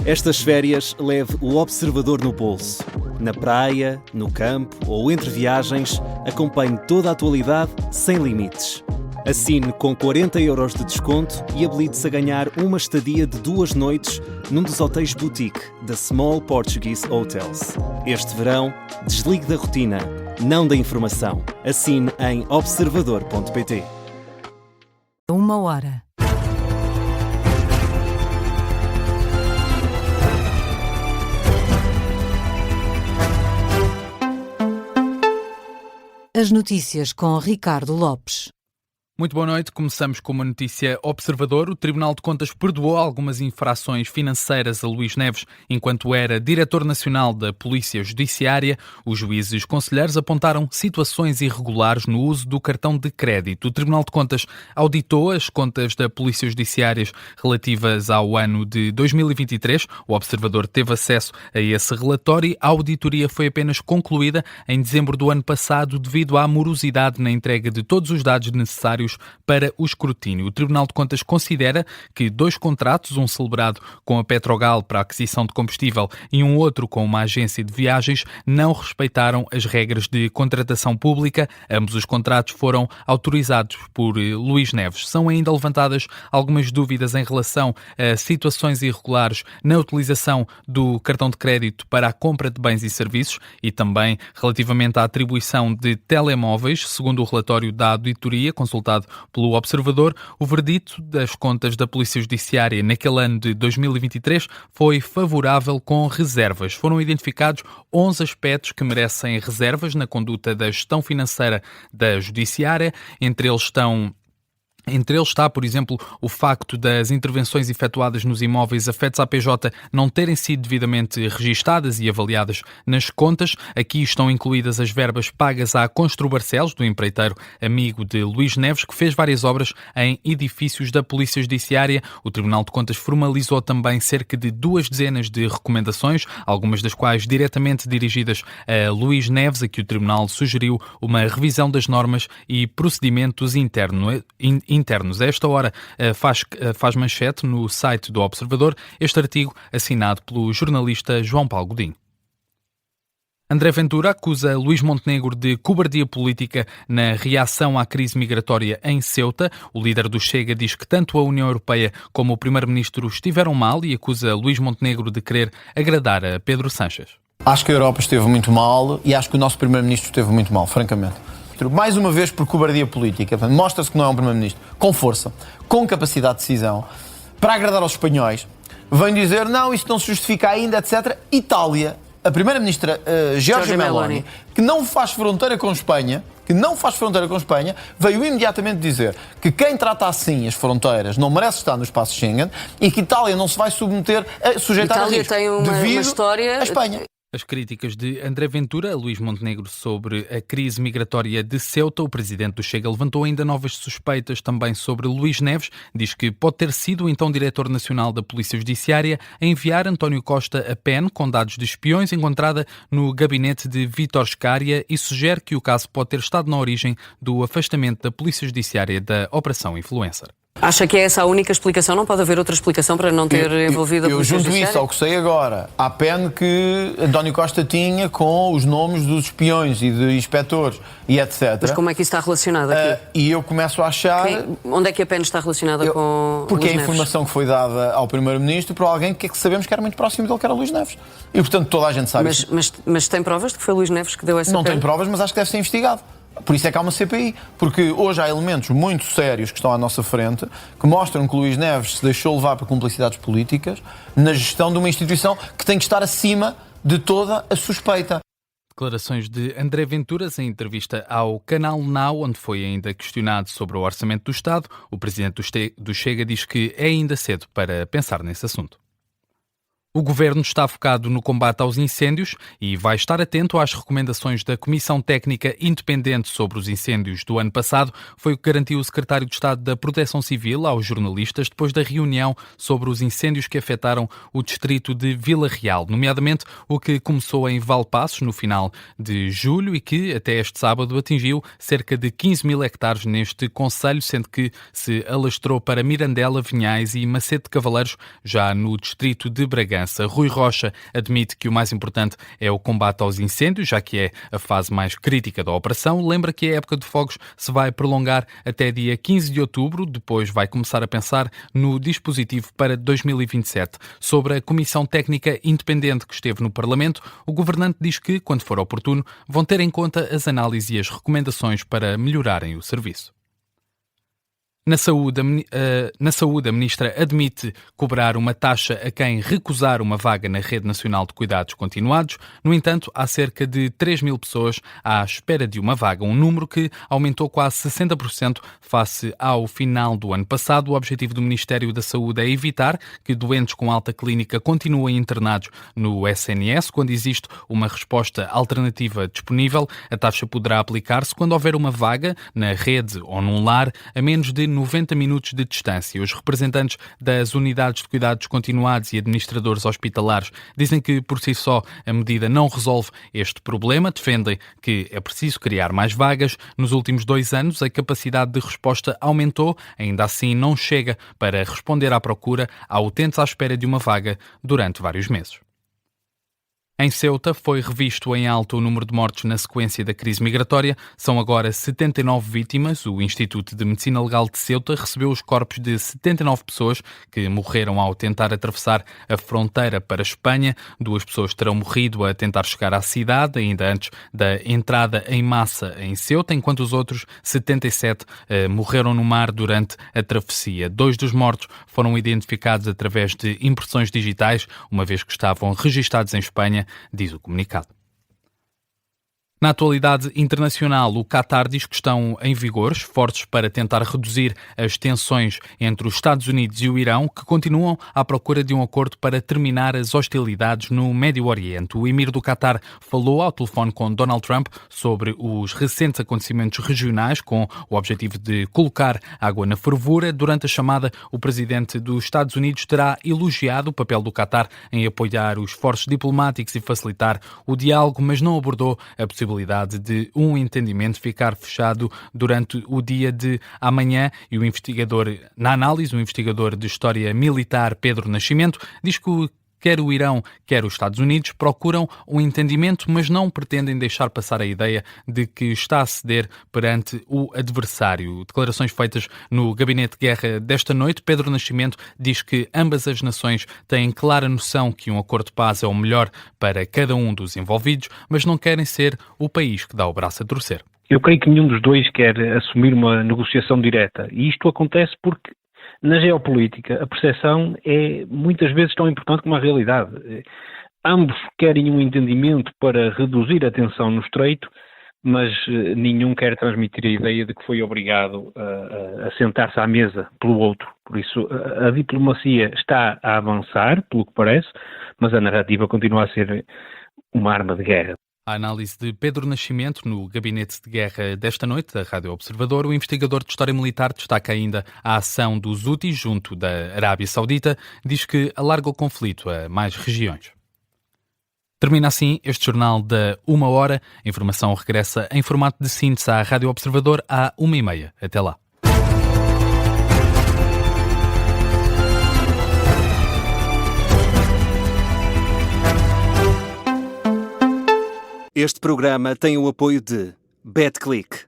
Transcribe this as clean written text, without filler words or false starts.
Estas férias leve o Observador no bolso. Na praia, no campo ou entre viagens, acompanhe toda a atualidade sem limites. Assine com 40€ de desconto e habilite-se a ganhar uma estadia de 2 noites num dos hotéis boutique da Small Portuguese Hotels. Este verão, desligue da rotina, não da informação. Assine em observador.pt. 1 hora. As notícias com Ricardo Lopes. Muito boa noite. Começamos com uma notícia Observador. O Tribunal de Contas perdoou algumas infrações financeiras a Luís Neves enquanto era Diretor Nacional da Polícia Judiciária. Os juízes conselheiros apontaram situações irregulares no uso do cartão de crédito. O Tribunal de Contas auditou as contas da Polícia Judiciária relativas ao ano de 2023. O Observador teve acesso a esse relatório. A auditoria foi apenas concluída em dezembro do ano passado devido à morosidade na entrega de todos os dados necessários para o escrutínio. O Tribunal de Contas considera que 2 contratos, um celebrado com a Petrogal para a aquisição de combustível e um outro com uma agência de viagens, não respeitaram as regras de contratação pública. Ambos os contratos foram autorizados por Luís Neves. São ainda levantadas algumas dúvidas em relação a situações irregulares na utilização do cartão de crédito para a compra de bens e serviços e também relativamente à atribuição de telemóveis. Segundo o relatório da auditoria consultado pelo Observador, o verdito das contas da Polícia Judiciária naquele ano de 2023 foi favorável com reservas. Foram identificados 11 aspectos que merecem reservas na conduta da gestão financeira da Judiciária. Entre eles está, por exemplo, o facto das intervenções efetuadas nos imóveis afetos à PJ não terem sido devidamente registadas e avaliadas nas contas. Aqui estão incluídas as verbas pagas à Constru Barcelos, do empreiteiro amigo de Luís Neves, que fez várias obras em edifícios da Polícia Judiciária. O Tribunal de Contas formalizou também cerca de 2 dezenas de recomendações, algumas das quais diretamente dirigidas a Luís Neves, a que o Tribunal sugeriu uma revisão das normas e procedimentos internos. A esta hora faz manchete no site do Observador este artigo assinado pelo jornalista João Paulo Godinho. André Ventura acusa Luís Montenegro de cobardia política na reação à crise migratória em Ceuta. O líder do Chega diz que tanto a União Europeia como o Primeiro-Ministro estiveram mal e acusa Luís Montenegro de querer agradar a Pedro Sánchez. Acho que a Europa esteve muito mal e acho que o nosso Primeiro-Ministro esteve muito mal, francamente. Mais uma vez por cobardia política. Mostra-se que não é um Primeiro-Ministro com força, com capacidade de decisão, para agradar aos espanhóis. Vem dizer, não, isso não se justifica ainda, etc. Itália, a Primeira-Ministra Giorgia Meloni, que não faz fronteira com Espanha, veio imediatamente dizer que quem trata assim as fronteiras não merece estar no espaço Schengen e que Itália não se vai sujeitar a risco tem uma história... a Espanha. As críticas de André Ventura a Luís Montenegro sobre a crise migratória de Ceuta. O presidente do Chega levantou ainda novas suspeitas também sobre Luís Neves. Diz que pode ter sido o então diretor nacional da Polícia Judiciária a enviar António Costa a PEN com dados de espiões encontrada no gabinete de Vítor Scária e sugere que o caso pode ter estado na origem do afastamento da Polícia Judiciária da Operação Influencer. Acha que é essa a única explicação? Não pode haver outra explicação para não ter envolvido a Polícia Judiciária? Eu junto isso ao que sei agora. À PEN que António Costa tinha com os nomes dos espiões e de inspectores e etc. Mas como é que isso está relacionado aqui? E eu começo a achar... Onde é que a PEN está relacionada com Porque Luís a informação Neves? que foi dada ao Primeiro-Ministro por alguém que sabemos que era muito próximo dele, que era Luís Neves. E, portanto, toda a gente sabe isso. Mas tem provas de que foi Luís Neves que deu essa Não PEN? tem provas, mas acho que deve ser investigado. Por isso é que há uma CPI, porque hoje há elementos muito sérios que estão à nossa frente que mostram que Luís Neves se deixou levar por cumplicidades políticas na gestão de uma instituição que tem que estar acima de toda a suspeita. Declarações de André Venturas em entrevista ao Canal Now, onde foi ainda questionado sobre o orçamento do Estado. O presidente do Chega diz que é ainda cedo para pensar nesse assunto. O Governo está focado no combate aos incêndios e vai estar atento às recomendações da Comissão Técnica Independente sobre os incêndios do ano passado. Foi o que garantiu o Secretário de Estado da Proteção Civil aos jornalistas depois da reunião sobre os incêndios que afetaram o distrito de Vila Real, nomeadamente o que começou em Valpaços no final de julho e que até este sábado atingiu cerca de 15 mil hectares neste concelho, sendo que se alastrou para Mirandela, Vinhais e Macete de Cavaleiros, já no distrito de Bragança. segurança. Rui Rocha admite que o mais importante é o combate aos incêndios, já que é a fase mais crítica da operação. Lembra que a época de fogos se vai prolongar até dia 15 de outubro, depois vai começar a pensar no dispositivo para 2027. Sobre a Comissão Técnica Independente que esteve no Parlamento, o governante diz que, quando for oportuno, vão ter em conta as análises e as recomendações para melhorarem o serviço. Na saúde, a ministra admite cobrar uma taxa a quem recusar uma vaga na Rede Nacional de Cuidados Continuados. No entanto, há cerca de 3 mil pessoas à espera de uma vaga, um número que aumentou quase 60% face ao final do ano passado. O objetivo do Ministério da Saúde é evitar que doentes com alta clínica continuem internados no SNS. Quando existe uma resposta alternativa disponível, a taxa poderá aplicar-se quando houver uma vaga na rede ou num lar a menos de 90 minutos de distância. Os representantes das unidades de cuidados continuados e administradores hospitalares dizem que, por si só, a medida não resolve este problema. Defendem que é preciso criar mais vagas. Nos últimos 2 anos, a capacidade de resposta aumentou. Ainda assim, não chega para responder à procura. Há utentes à espera de uma vaga durante vários meses. Em Ceuta, foi revisto em alta o número de mortes na sequência da crise migratória. São agora 79 vítimas. O Instituto de Medicina Legal de Ceuta recebeu os corpos de 79 pessoas que morreram ao tentar atravessar a fronteira para a Espanha. 2 pessoas terão morrido a tentar chegar à cidade, ainda antes da entrada em massa em Ceuta, enquanto os outros 77 morreram no mar durante a travessia. 2 dos mortos foram identificados através de impressões digitais, uma vez que estavam registados em Espanha, diz o comunicado. Na atualidade internacional, o Qatar diz que estão em vigor esforços para tentar reduzir as tensões entre os Estados Unidos e o Irão, que continuam à procura de um acordo para terminar as hostilidades no Médio Oriente. O emir do Qatar falou ao telefone com Donald Trump sobre os recentes acontecimentos regionais, com o objetivo de colocar água na fervura. Durante a chamada, o presidente dos Estados Unidos terá elogiado o papel do Qatar em apoiar os esforços diplomáticos e facilitar o diálogo, mas não abordou a possibilidade de um entendimento ficar fechado durante o dia de amanhã. E o investigador de História Militar Pedro Nascimento diz que quer o Irão, quer os Estados Unidos procuram um entendimento, mas não pretendem deixar passar a ideia de que está a ceder perante o adversário. Declarações feitas no Gabinete de Guerra desta noite. Pedro Nascimento diz que ambas as nações têm clara noção que um acordo de paz é o melhor para cada um dos envolvidos, mas não querem ser o país que dá o braço a torcer. Eu creio que nenhum dos dois quer assumir uma negociação direta. E isto acontece porque na geopolítica, a percepção é muitas vezes tão importante como a realidade. Ambos querem um entendimento para reduzir a tensão no estreito, mas nenhum quer transmitir a ideia de que foi obrigado a sentar-se à mesa pelo outro. Por isso, a diplomacia está a avançar, pelo que parece, mas a narrativa continua a ser uma arma de guerra. A análise de Pedro Nascimento no Gabinete de Guerra desta noite da Rádio Observador. O investigador de História Militar destaca ainda a ação dos Houthis junto da Arábia Saudita. Diz que alarga o conflito a mais regiões. Termina assim este jornal da 1h. A informação regressa em formato de síntese à Rádio Observador à 1h30. Até lá. Este programa tem o apoio de BetClick.